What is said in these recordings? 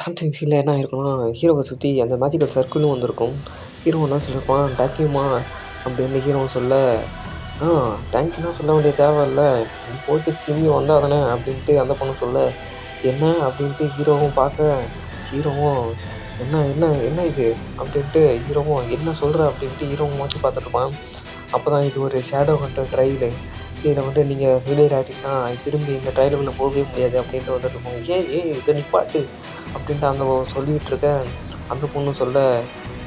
Starting சீன்ல என்ன ஆயிருக்கும்னா, ஹீரோவ சுத்தி அந்த மேஜிக்கல் சர்க்கிளும் வந்திருக்கும். ஹீரோ என்ன சொல்லியிருப்பான், "தேங்க்யூம்மா" அப்படின்னு ஹீரோவும் சொல்ல, "ஆ தேங்க்யூலாம் சொல்ல வேண்டிய தேவையில்ல. நீ போயிட்டு திரும்பி வந்தா தானே" அப்படின்ட்டு அந்த பொண்ணு சொல்ல, "என்ன?" அப்படின்ட்டு ஹீரோவும் பார்க்க, ஹீரோவும் "என்ன என்ன என்ன இது?" அப்படின்ட்டு ஹீரோவும், "என்ன சொல்ற?" அப்படின்ட்டு ஹீரோவும் முறைச்சு பார்த்துட்டுருப்பான். அப்பதான் இது ஒரு ஷேடோ ஹண்டர் ட்ரையலு. இதில வந்து நீங்க ஃபெயிலியர் ஆயிட்டீங்கன்னா, திரும்பி இந்த ட்ரையலுக்குள்ள போகவே முடியாது அப்படின்ட்டு வந்துட்டுருக்கும். "ஏய் ஏய் இத நிப்பாட்டு" அப்படின்ட்டு அந்த சொல்லிக்கிட்டு இருக்க, அந்த பொண்ணு சொல்ல,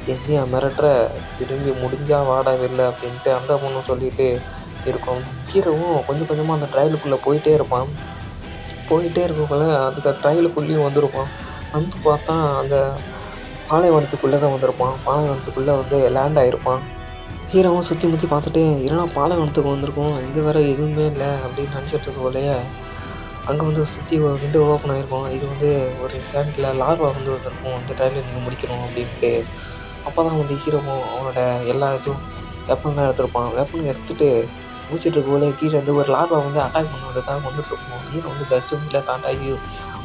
"என்னையா மிரட்டுற? திரும்பி முடிஞ்சா வாடா வெளில" அப்படின்ட்டு அந்த பொண்ணும் சொல்லிட்டு இருக்கும். ஹீரோவும் கொஞ்சம் கொஞ்சமா அந்த ட்ரையலுக்குள்ள போயிட்டே இருப்பான். போயிட்டே இருக்கக்குள்ள அதுக்கு ட்ரையலுக்குள்ளேயும் வந்திருப்பான். வந்து பார்த்தா அந்த பாலைவனத்துக்குள்ள தான் வந்திருப்பான். பாலைவனத்துக்குள்ள வந்து லேண்ட் ஆயிருப்பான். ஹீரோவும் சுத்தி முத்தி பார்த்துட்டு, "என்னடா பாலைவனத்துக்கு வந்திருக்கோம், இங்க வேற எதுவுமே இல்ல" அப்படின்னு நினச்சிட்டு இருக்கக்குள்ளயே, அங்க வந்து சுத்தி ஒரு விண்டோ ஓப்பன் ஆயிருக்கும். இது வந்து ஒரு சேண்ட்ல லார்வா வந்து வந்திருக்கும். "இந்த ட்ரையல நீங்க முடிக்கணும்" அப்படின்ட்டு. அப்பதான் வந்து ஹீரோவும் அவனோட எல்லா இதுவும் வெப்பன்லாம் எடுத்திருப்பான். வெப்பன் எடுத்துட்டு முடிச்சிட்டு இருக்கக்குள்ளே கீழ இருந்து ஒரு லார்வா வந்து அட்டாக் பண்ணுவதற்காக வந்துட்டுருக்கும். ஹீரோ வந்து ஜஸ்ட் மிஸ்ல ஸ்டார்ட் ஆகி,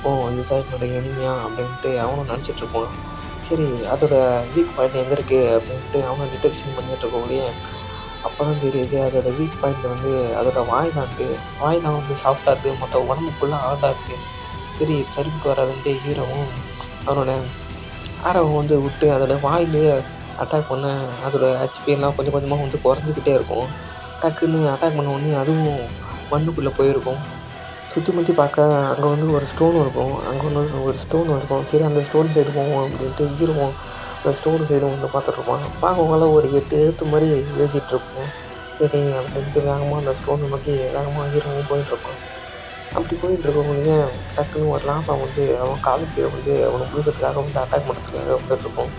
"ஓ! இதுதான் என்னோட எனிமியா?" அப்படின்ட்டு அவனும் நினச்சிட்டு இருப்பான். சரி அதோட வீக் பாயிண்ட் எங்க இருக்கு அப்படின்ட்டு அவனும் டிடெக்ஷன் பண்ணிட்டு இருக்கக்குள்ளயே, அப்பதான் தெரியுது அதோட வீக் பாயிண்ட் வந்து அதோட வாய் தான்ட்டு. வாய் தான் வந்து சாஃப்ட்டா இருக்கு. மத்த உடம்பு ஃபுல்லா ஹார்டா இருக்கு. சரி சரிப்பட்டு வராதுன்ட்டு ஹீரோவும் அவனோட ஆரோவ வந்து விட்டு அதோட வாயிலேயே அட்டாக் பண்ண, அதோட ஹெச்பி எல்லாம் கொஞ்சம் கொஞ்சமா வந்து குறைஞ்சுக்கிட்டே இருக்கும். டக்குன்னு அட்டாக் பண்ண உடனே அதுவும் மண்ணுக்குள்ள போயிருக்கும். சுத்தி முத்தி பார்க்க அங்க வந்து ஒரு ஸ்டோன் இருக்கும். அங்க வந்து ஒரு ஸ்டோன் இருக்கும். சரி அந்த ஸ்டோன் சைடு போவோம் அப்படின்ட்டு ஹீரோவும் அந்த ஸ்டோன் சைடு வந்து பார்த்துட்ருப்பான். பார்க்கக்குள்ள ஒரு 8 எழுத்து மாரி எழுதிட்டுருக்கும். சரி அப்படின்ட்டு வேகமா அந்த ஸ்டோன நோக்கி வேகமா ஹீரோவும் போயிட்டுருப்பான். அப்படி போயிட்டு இருக்கக்குள்ளயே டக்குன்னு ஒரு லாவா வந்து அவன் காலுக்கு கீழ வந்து அவன முழுகறதுக்காக வந்து அட்டாக் பண்ணுறதுக்காக வந்துட்டுருக்கும்.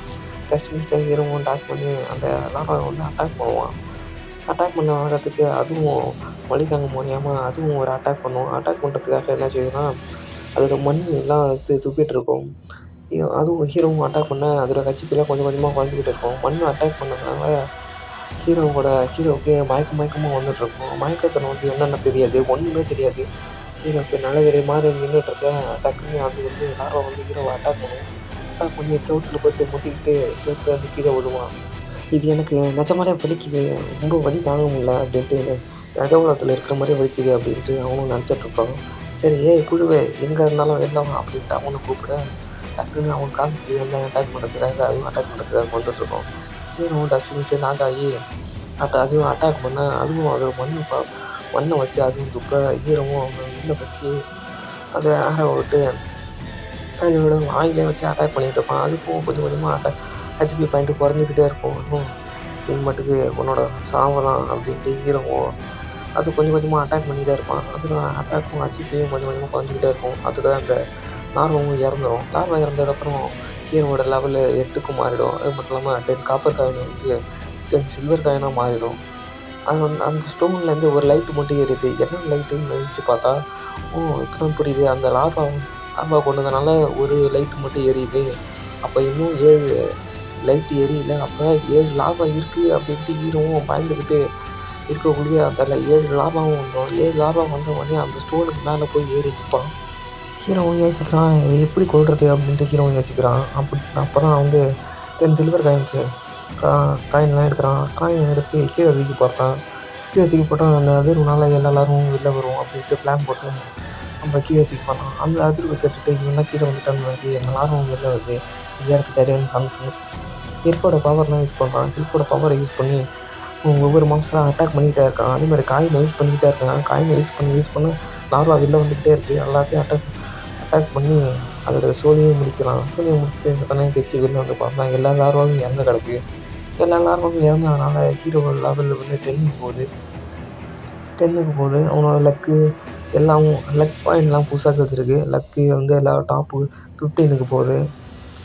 ஜஸ்ட் மிஸ்ல ஹீரோவும் அட்டாக் பண்ணி அந்த லாவாவ வந்து அட்டாக் பண்ணுவான். அட்டாக் பண்ண ஆகறதுக்கு அதுவும் வலி தாங்க முடியாம அதுவும் ஒரு அட்டாக் பண்ணும். அட்டாக் பண்றதுக்காக என்ன செய்யும்னா, அதோட மண் எல்லாம் எடுத்து துப்பிட்டுருக்கும். அதுவும் ஹீரோவும் அட்டாக் பண்ண அதோட ஹெச்பிலாம் கொஞ்சம் கொஞ்சமா குறைஞ்சுக்கிட்டு இருக்கும். மண்ணு அட்டாக் பண்ணதுனால ஹீரோவோட ஹீரோவுக்கு மயக்கமா வந்துட்டுருக்கும். மயக்கத்துல வந்து என்னென்ன தெரியாது, ஒண்ணுமே தெரியாது. ஹீரோவுக்கு நல்ல தெரியுற மாரி நின்னுட்டுருக்க, டக்குன்னு அது வந்து லார்வா வந்து ஹீரோவ அட்டாக் பண்ணும். அட்டாக் பண்ணி செவுத்துல போயிட்டு முட்டிக்கிட்டு செவுத்துல இருந்து கீழ விழுவான். "இது எனக்கு நிஜமாலே வலிக்குது. ரொம்ப வலி தாங்க முடியல" அப்படின்ட்டு "நிஜ உலகத்துல இருக்கிற மாரியே வலிக்குது" அப்படின்ட்டு அவனும் நினச்சிட்டுருப்பான். சரி "ஏய் புழுவே எங்க இருந்தாலும் வெளில வா" அப்படின்ட்டு அவன கூப்பிட, டக்குன்னு அவன் காலுக்கு கீழ இருந்து அட்டாக் பண்ணுறதுக்காக அதுவும் அட்டாக் பண்ணுறதுக்காக வந்துட்டுருக்கும். ஹீரோவும் டஸ்ட் மிஸ்ல லாக் ஆகி அதுவும் அட்டாக் பண்ண அதுவும் அதோட மண்ண வச்சு அதுவும் துப்ப, ஹீரோவும் அவன வில்ல வச்சு அந்த ஆரோவ விட்டு அதோட வாயிலே வச்சு அட்டாக் பண்ணிட்டு இருப்பான். அதுக்கும் கொஞ்சம் கொஞ்சமா ஹெச்பி பாயிண்ட் குறைஞ்சுக்கிட்டே இருக்கும். "இனிமேட்டுக்கு உன்னோட சாவு தான்" அப்படின்ட்டு ஹீரோவும் அது கொஞ்சம் கொஞ்சமா அட்டாக் பண்ணிக்கிட்டே இருப்பான். அதோட அட்டாக்கும் ஹெச்பியும் கொஞ்சம் கொஞ்சமா குறைஞ்சுக்கிட்டே இருக்கும். அதோட அந்த லார்வாவும் இறந்துரும். லார்வா இறந்ததுக்கப்புறம் ஹீரோவோட லெவலு 8க்கு மாறிடும். அது மட்டும் இல்லாம 10 காப்பர் காயின் வந்து 10 சில்வர் காயினா மாறிடும். அது வந்து அந்த ஸ்டோன்லேருந்து ஒரு லைட் மட்டும் எரியுது. என்ன லைட்டுன்னு யோசிச்சு பார்த்தா, ஓ! இப்பதான் புரியுது. அந்த லார்வா கொன்னதுனால ஒரு லைட் மட்டும் எரியுது. அப்ப இன்னும் 7 லைட் எரியல. அப்ப 7 லார்வா இருக்கு அப்படின்ட்டு ஹீரோவும் பயந்துகிட்டு இருக்கக்குள்ளயே அதில 7 லார்வாவும் வந்துரும். 7 லார்வா வந்த உடனே அந்த ஸ்டோனுக்கு மேல போய் ஏறி நிப்பான். ஹீரோவும் யோசிக்கிறான், "இத எப்படி கொல்றது?" அப்படின்ட்டு ஹீரோவும் யோசிக்கிறான். அப்பதான் வந்து 10 சில்வர் காயின்ஸு கா காயின்லாம் எடுக்குறான். காயின் எடுத்து கீழ தூக்கி போடுறான். கீழ தூக்கி போட்டா அந்த அதிர்வுனால எல்லாரும் வெளில வரும் அப்படின்ட்டு பிளான் போட்டு நம்ம கீழ தூக்கி போடுறான். அந்த அதிர்வ கேட்டுட்டு இவன்லாம் கீழ வந்துட்டான்னு வருது. எல்லாரும் வெளில வருது. இது யாருக்கு தெரியும்னு ஹெல்ப்போட பவர்லாம் யூஸ் பண்றான். ஹெல்ப்போட பவர யூஸ் பண்ணி ஒவ்வொரு மான்ஸ்டரா அட்டாக் பண்ணிக்கிட்டே இருக்கான். அதேமாரி காயின யூஸ் பண்ணிக்கிட்டே இருக்கான். காயின யூஸ் பண்ண லார்வா வெளில வந்துக்கிட்டே இருக்கு. எல்லாத்தையும் அட்டாக் அட்டாக் பண்ணி அதோட சோலியும் முடிக்கிறான். சோலிய முடிச்சுட்டு செத்தனையும் கழிச்சு வெளில வந்து பார்த்தா எல்லா லார்வாவும் இறந்து கிடக்கு. எல்லா லார்வாவும் இறந்ததுனால ஹீரோவோட லெவல் வந்து 10க்கு போகுது. அவனோட லக்கு எல்லாமும் லக் பாயிண்ட்லாம் புதுசா கிடைச்சிருக்கு. லக்கு வந்து எல்லா டாப்பு 15க்கு போகுது.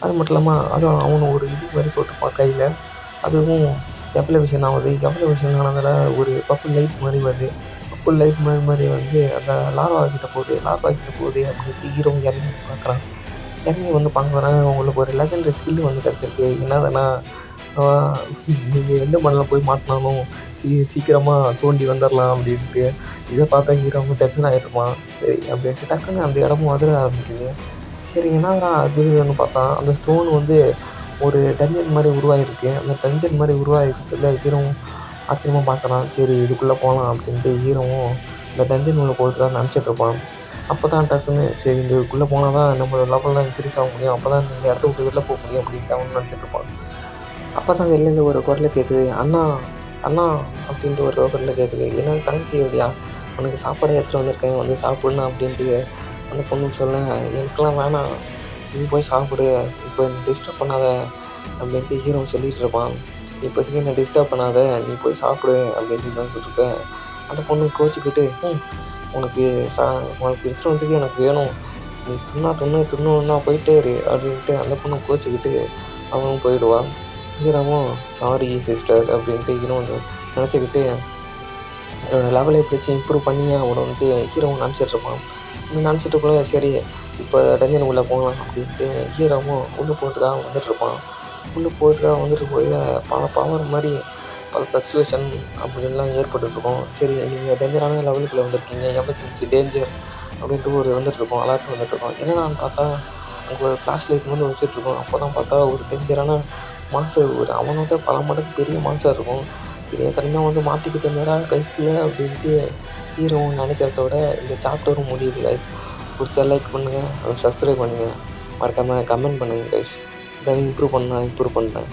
அது மட்டும் இல்லாம அதுவும் அவனு ஒரு இது மாரி போட்டிருப்பான் கையில. அதுவும் எவல்யூஷன் ஆவுது. எவல்யூஷன் ஆனதால ஒரு பர்பிள் லைட் மாரி வருது. பர்பிள் லைட் மாரி வந்து அந்த லார்வா கிட்ட போகுது அப்படின்ட்டு ஹீரோவும் இறங்கி வந்து பார்க்குறான். இறங்கி வந்து பார்க்குறேன் உங்களுக்கு ஒரு லெஜெண்டரி ஸ்கில் வந்து கிடச்சிருக்கு. என்னதுன்னா, ஆ நீங்க எந்த மண்ணுல போய் மாட்டுனாலும் சீக்கிரமா தோண்டி வந்துரலாம் அப்படின்ட்டு. இத பார்த்தா ஹீரோ வந்து டென்ஷன் ஆயிட்டுருப்பான். சரி அப்படின்ட்டு டக்குன்னு அந்த இடமும் அதிர ஆரம்பிக்குது. சரி என்னடா அதுன்னு பார்த்தா, அந்த ஸ்டோன் வந்து ஒரு டஞ்சன் மாரி உருவாகிருக்கு. அந்த டஞ்சன் மாரி உருவாகிருக்கிறதுல ஹீரோவும் ஆச்சரியமா பார்க்குறான். சரி இதுக்குள்ளே போலாம் அப்படின்ட்டு ஹீரோவும் இந்த டஞ்சன் உள்ள போகிறதுக்காக நெனச்சிட்ருப்பான். அப்போ தான் டக்குன்னு சரி இதுக்குள்ளே போனா தான் நம்மளோட லெவல்லாம் இன்க்ரீஸ் ஆக முடியும். அப்போ தான் இந்த இடத்த விட்டு வெளில போ முடியும் அப்படின்ட்டு அவனும் நெனச்சிட்ருப்பான். அப்போ தான் வெளிலேருந்து ஒரு குரல் கேட்குது. "அண்ணா, அண்ணா" அப்படின்ட்டு ஒரு குரல் கேட்குது. "என்னது தங்கச்சி இல்லையா? உனக்கு சாப்பாடு எடுத்துட்டு வந்திருக்கேன். வந்து சாப்பிட்ணா" அப்படின்ட்டு அந்த பொண்ணு சொல்ல, "எனக்கெல்லாம் வேணாம். நீ போய் சாப்பிடு. இப்போ என்ன டிஸ்டர்ப் பண்ணாத" அப்படின்ட்டு ஹீரோ சொல்லிட்டு இருப்பான். "இப்போதைக்கு என்ன டிஸ்டர்ப் பண்ணாத. நீ போய் சாப்பிடு" அப்படின்ட்டு நான் சொல்லிருப்பேன். அந்த பொண்ணு கோவிச்சுக்கிட்டு, உனக்கு சா உனக்கு எடுத்துட்டு வந்ததுக்கு எனக்கு வேணும். நீ தின்னா தின்னு தின்னணுன்னா போயிட்டே இரு" அப்படின்ட்டு அந்த பொண்ணு கோவிச்சுக்கிட்டு அவளும் போயிடுவா. ஹீரோவும் "சாரி சிஸ்டர்" அப்படின்ட்டு ஹீரோ நெனச்சுக்கிட்டு லெவல எப்படியாச்சும் இம்ப்ரூவ் பண்ணியே ஆகணுன்ட்டு ஹீரோவும் நெனச்சிட்ருப்பான். நெனச்சிட்டுருக்குள்ள சரி இப்போ டஞ்சன் உள்ள போகலாம் அப்படின்ட்டு ஹீரோவும் உள்ளே போகிறதுக்காக வந்துட்டுருப்பான். உள்ளே போகிறதுக்காக வந்துட்டுருக்கையில பல பவர் மாரி பல ஃப்ளக்சுவேஷன் அப்படின்லாம் ஏற்பட்டுட்ருக்கும். சரி நீங்கள் டேஞ்சரான லெவலுக்குள்ள வந்திருக்கீங்க. எமர்ஜென்சி டேஞ்சர் அப்படின்ட்டு ஒரு வந்துட்டுருக்கும். அலர்ட் வந்துட்டுருக்கும். என்னடான்னு பார்த்தா அங்கே ஒரு ஃப்ளாஷ் லைட் வந்து வச்சுட்ருக்கும். அப்போ தான் பார்த்தா ஒரு டேஞ்சரான மான்ஸ்டர் ஒரு அவனோட பல மடங்கு பெரிய மான்ஸ்டர் இருக்கும். தெரியாத்தனமா வந்து மாட்டிக்கிட்டேனேடா கைக்குள்ள அப்படின்ட்டு ஹீரோவும் நெனைக்கிறதோட இந்த சாப்டரும் முடியுது கைஸ். புடிச்சா லைக் பண்ணுங்கள். சப்ஸ்கிரைப் பண்ணுங்கள். மறக்காம கமெண்ட் பண்ணுங்கள் கைஸ். ஏதாவது இம்ப்ரூவ் பண்ணா இம்ப்ரூவ் பண்ணுறேன்.